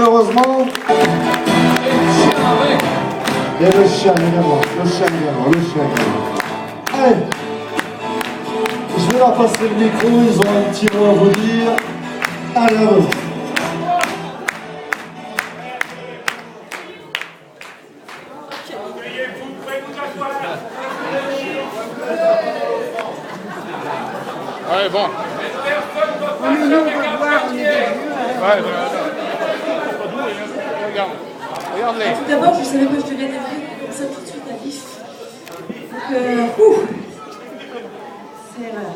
malheureusement. Et le chien également, le chien également, le chien également. Allez, je vais leur passer le micro, ils ont un petit mot à vous dire. Allez, à vous. Ouais, bon. Mais nous, on va voir, on est Ouais, voilà. Regarde. Regarde-les. Tout d'abord, je ne savais pas que je devais démarrer comme ça tout de suite à vif. Donc, c'est voilà.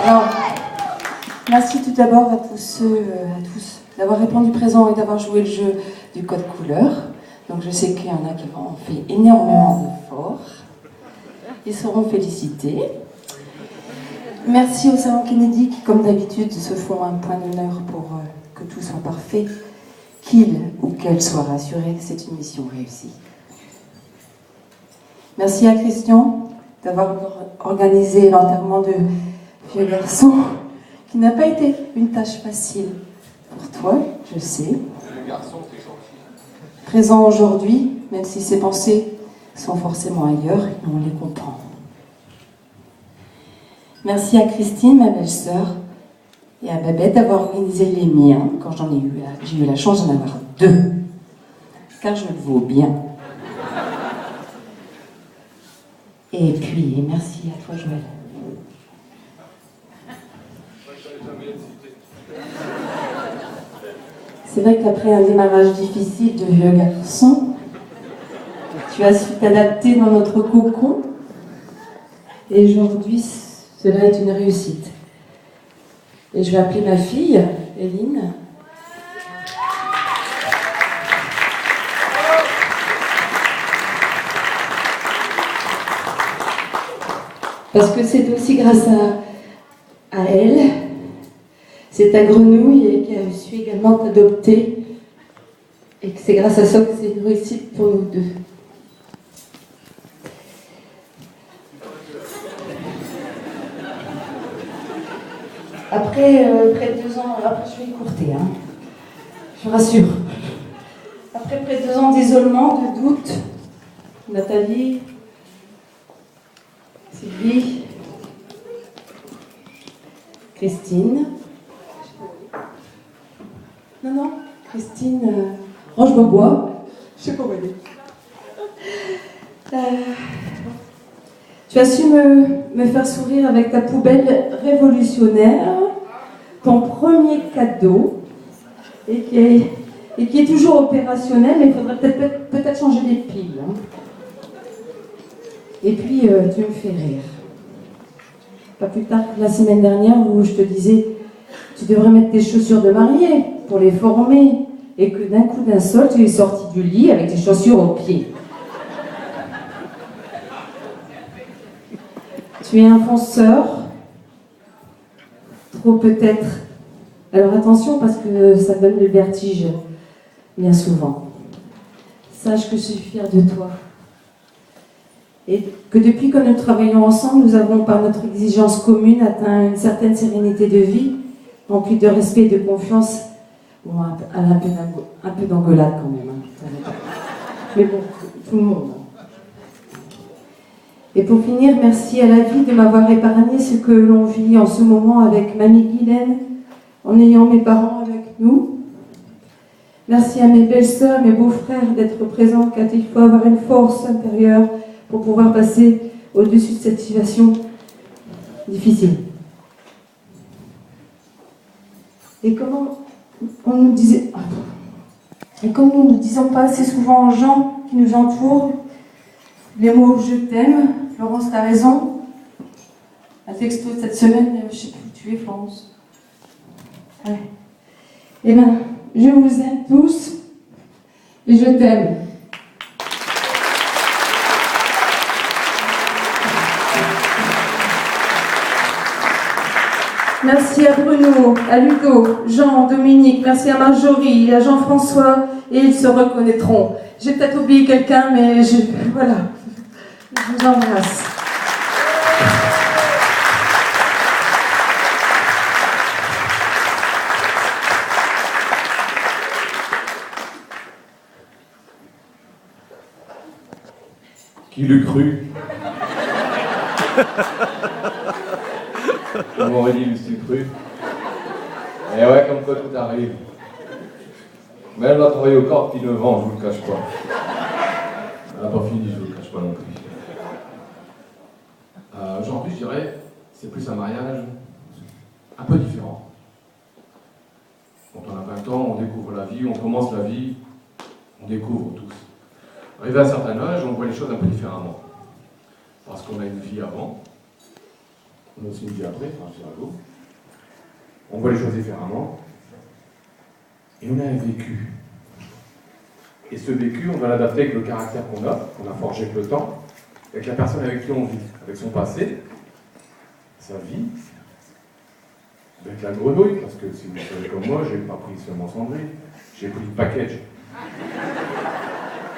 Alors, merci tout d'abord à tous d'avoir répondu présent et d'avoir joué le jeu du code couleur. Donc je sais qu'il y en a qui ont fait énormément d'efforts. Ils seront félicités. Merci au Salon Kennedy qui, comme d'habitude, se font un point d'honneur pour que tout soit parfait, qu'il ou qu'elle soit rassuré. C'est une mission réussie. Merci à Christian d'avoir organisé l'enterrement de vieux garçon, qui n'a pas été une tâche facile pour toi, je sais. Le garçon, t'es gentil. Présent aujourd'hui, même si ses pensées sont forcément ailleurs, et on les comprend. Merci à Christine, ma belle-sœur, et à Babette d'avoir organisé les miens quand j'ai eu la chance d'en avoir 2, car je le vaux bien. Et puis, merci à toi, Joël. C'est vrai qu'après un démarrage difficile de vieux garçon, tu as su t'adapter dans notre cocon. Et aujourd'hui, cela est une réussite. Et je vais appeler ma fille, Eline. Parce que c'est aussi grâce à elle, c'est ta grenouille qui a su également t'adopter, et que c'est grâce à ça que c'est une réussite pour nous deux. Après près de 2 ans, après je vais écourter, hein, je vous rassure. Après près de 2 ans d'isolement, de doute, Nathalie, Sylvie, Christine, non, Christine Roche-Beaubois, je sais pas où elle est. Tu as su me faire sourire avec ta poubelle révolutionnaire, ton premier cadeau, et qui est toujours opérationnel, mais il faudrait peut-être changer les piles. Hein. Et puis, tu me fais rire. Pas plus tard que la semaine dernière où je te disais, tu devrais mettre tes chaussures de mariée pour les former, et que d'un coup d'un seul, tu es sorti du lit avec tes chaussures aux pieds. Tu es un fonceur, trop peut-être. Alors attention parce que ça donne le vertige, bien souvent. Sache que je suis fière de toi. Et que depuis que nous travaillons ensemble, nous avons par notre exigence commune atteint une certaine sérénité de vie, remplie de respect et de confiance. Bon, un peu d'engueulade quand même. Hein. Mais bon, tout le monde. Et pour finir, merci à la vie de m'avoir épargné ce que l'on vit en ce moment avec mamie Guylaine, en ayant mes parents avec nous. Merci à mes belles-sœurs, mes beaux-frères d'être présents, car il faut avoir une force intérieure pour pouvoir passer au-dessus de cette situation difficile. Et comme nous ne disons pas assez souvent aux gens qui nous entourent, les mots « je t'aime », Florence, t'as raison. Un texto de cette semaine, je ne sais plus où tu es, Florence. Ouais. Eh bien, je vous aime tous et je t'aime. Merci à Bruno, à Ludo, Jean, Dominique, merci à Marjorie, à Jean-François, et ils se reconnaîtront. J'ai peut-être oublié quelqu'un, mais voilà. Je vous embrasse. Qui l'eût cru? On m'aurait dit, l'eût cru? Et ouais, comme quoi tout arrive. Mais elle va travailler au corps depuis 9 ans, je vous le cache pas. Elle n'a pas fini, je vous le cache pas non plus. Aujourd'hui, je dirais, c'est plus un mariage un peu différent. Quand on a 20 ans, on découvre la vie, on commence la vie, on découvre tous. Arrivé à un certain âge, on voit les choses un peu différemment. Parce qu'on a une vie avant, on a aussi une vie après, enfin, c'est à vous. On voit les choses différemment. Et on a un vécu. Et ce vécu, on va l'adapter avec le caractère qu'on a forgé avec le temps, avec la personne avec qui on vit, avec son passé, sa vie, avec la grenouille, parce que si vous savez comme moi, j'ai pas pris seulement Sandrine, j'ai pris le package.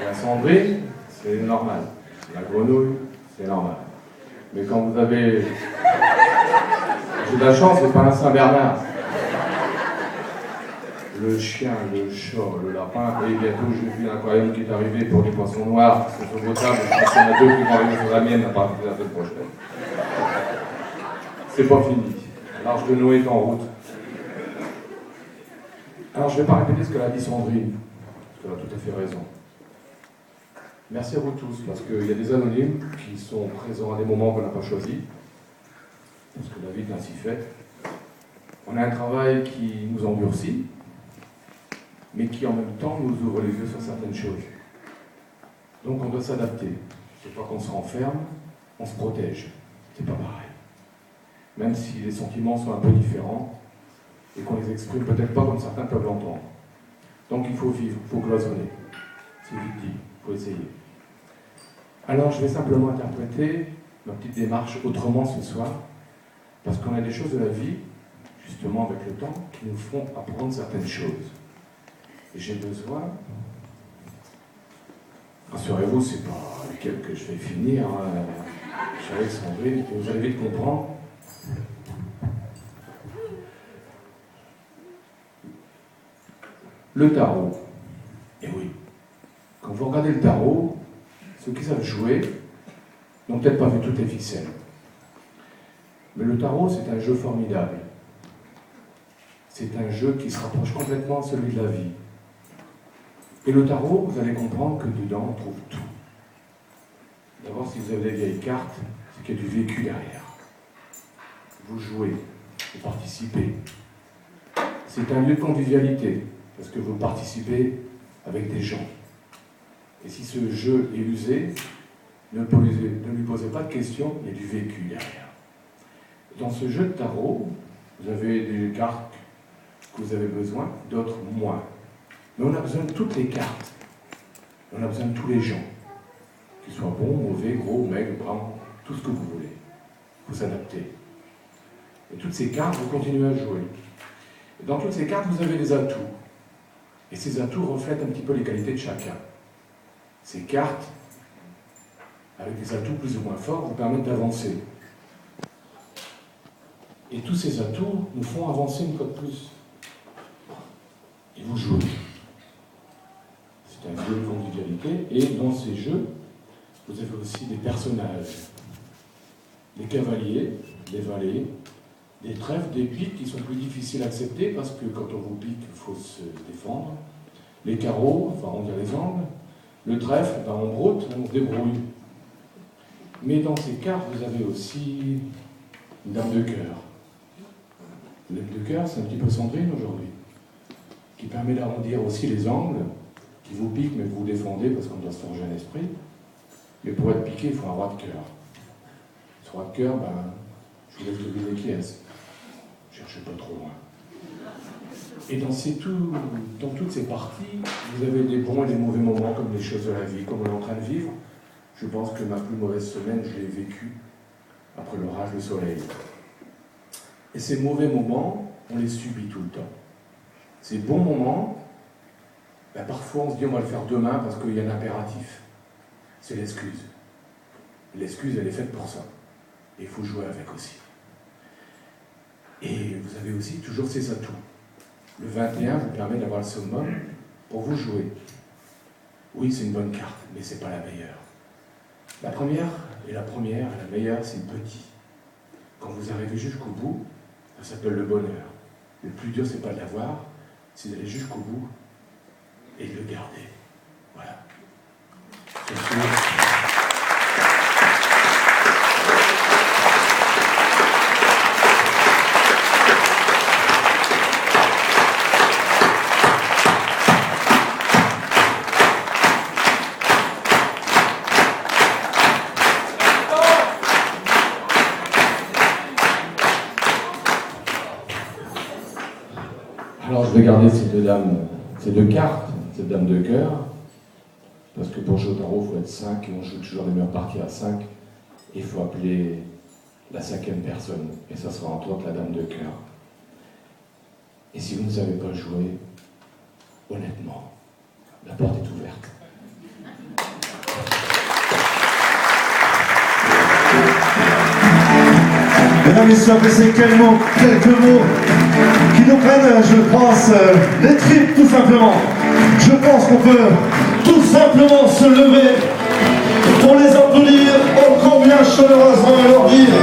Et la Sandrine, c'est normal. La grenouille, c'est normal. Mais quand vous avez... J'ai de la chance, c'est pas un Saint-Bernard. Le chien, le chat, le lapin, et bientôt j'ai vu un aquarium qui est arrivé pour les poissons noirs, qui sont sur vos tables, je pense qu'il y en a 2 qui vont arriver sur la mienne à partir de la semaine prochaine. C'est pas fini. L'Arche de Noé est en route. Alors je vais pas répéter ce que l'a dit Sandrine, parce qu'elle a tout à fait raison. Merci à vous tous, parce qu'il y a des anonymes qui sont présents à des moments qu'on n'a pas choisis, parce que la vie est ainsi faite. On a un travail qui nous endurcit, mais qui en même temps nous ouvre les yeux sur certaines choses. Donc on doit s'adapter. C'est pas qu'on se renferme, on se protège. C'est pas pareil. Même si les sentiments sont un peu différents, et qu'on les exprime peut-être pas comme certains peuvent l'entendre. Donc il faut vivre, il faut cloisonner. C'est vite dit, il faut essayer. Alors je vais simplement interpréter ma petite démarche autrement ce soir, parce qu'on a des choses de la vie, justement avec le temps, qui nous font apprendre certaines choses. Et j'ai besoin, rassurez-vous, c'est pas lequel que je vais finir, hein. Je suis avec Sandrine, et vous allez vite comprendre. Le tarot. Et oui, quand vous regardez le tarot, ceux qui savent jouer n'ont peut-être pas vu toutes les ficelles. Mais le tarot, c'est un jeu formidable. C'est un jeu qui se rapproche complètement de celui de la vie. Et le tarot, vous allez comprendre que dedans, on trouve tout. D'abord, si vous avez des vieilles cartes, c'est qu'il y a du vécu derrière. Vous jouez, vous participez. C'est un lieu de convivialité, parce que vous participez avec des gens. Et si ce jeu est usé, ne lui posez pas de questions, il y a du vécu derrière. Dans ce jeu de tarot, vous avez des cartes que vous avez besoin, d'autres moins. Mais on a besoin de toutes les cartes. On a besoin de tous les gens. Qu'ils soient bons, mauvais, gros, maigres, bruns, tout ce que vous voulez. Il faut s'adapter. Et toutes ces cartes, vous continuez à jouer. Et dans toutes ces cartes, vous avez des atouts. Et ces atouts reflètent un petit peu les qualités de chacun. Ces cartes, avec des atouts plus ou moins forts, vous permettent d'avancer. Et tous ces atouts nous font avancer une fois de plus. Et vous jouez. C'est un jeu de convivialité. Et dans ces jeux, vous avez aussi des personnages. Des cavaliers, des valets, des trèfles, des piques qui sont plus difficiles à accepter parce que quand on vous pique, il faut se défendre. Les carreaux, enfin on dit les angles. Le trèfle, ben, on broute, on se débrouille. Mais dans ces cartes, vous avez aussi une dame de cœur. Une dame de cœur, c'est un petit peu Sandrine aujourd'hui, qui permet d'arrondir aussi les angles, qui vous piquent mais que vous défendez parce qu'on doit se forger un esprit. Mais pour être piqué, il faut un roi de cœur. Ce roi de cœur, ben, je vous laisse deviner qui est-ce. Cherchez pas trop loin. Et dans toutes ces parties, vous avez des bons et des mauvais moments, comme les choses de la vie, comme on est en train de vivre. Je pense que ma plus mauvaise semaine, je l'ai vécue après l'orage, le soleil. Et ces mauvais moments, on les subit tout le temps. Ces bons moments, Ben, parfois on se dit on va le faire demain parce qu'il y a un impératif. C'est l'excuse. L'excuse, elle est faite pour ça. Et il faut jouer avec aussi. Et vous avez aussi toujours ces atouts. Le 21 vous permet d'avoir le summum pour vous jouer. Oui, c'est une bonne carte, mais c'est pas la meilleure. La première, la meilleure, c'est le petit. Quand vous arrivez jusqu'au bout, ça s'appelle le bonheur. Le plus dur, c'est pas de l'avoir, c'est d'aller jusqu'au bout et de le garder. Voilà. Alors je vais garder ces deux cartes, cette dame de cœur, parce que pour jouer au tarot, il faut être 5, et on joue toujours les meilleures parties à 5, et il faut appeler la 5e personne, et ça sera entre autres la dame de cœur. Et si vous ne savez pas jouer, honnêtement, la porte est ouverte. Mesdames, Messieurs, c'est quelques mots qui nous prennent, je pense, les tripes tout simplement. Je pense qu'on peut tout simplement se lever pour les applaudir encore bien chaleureusement et leur dire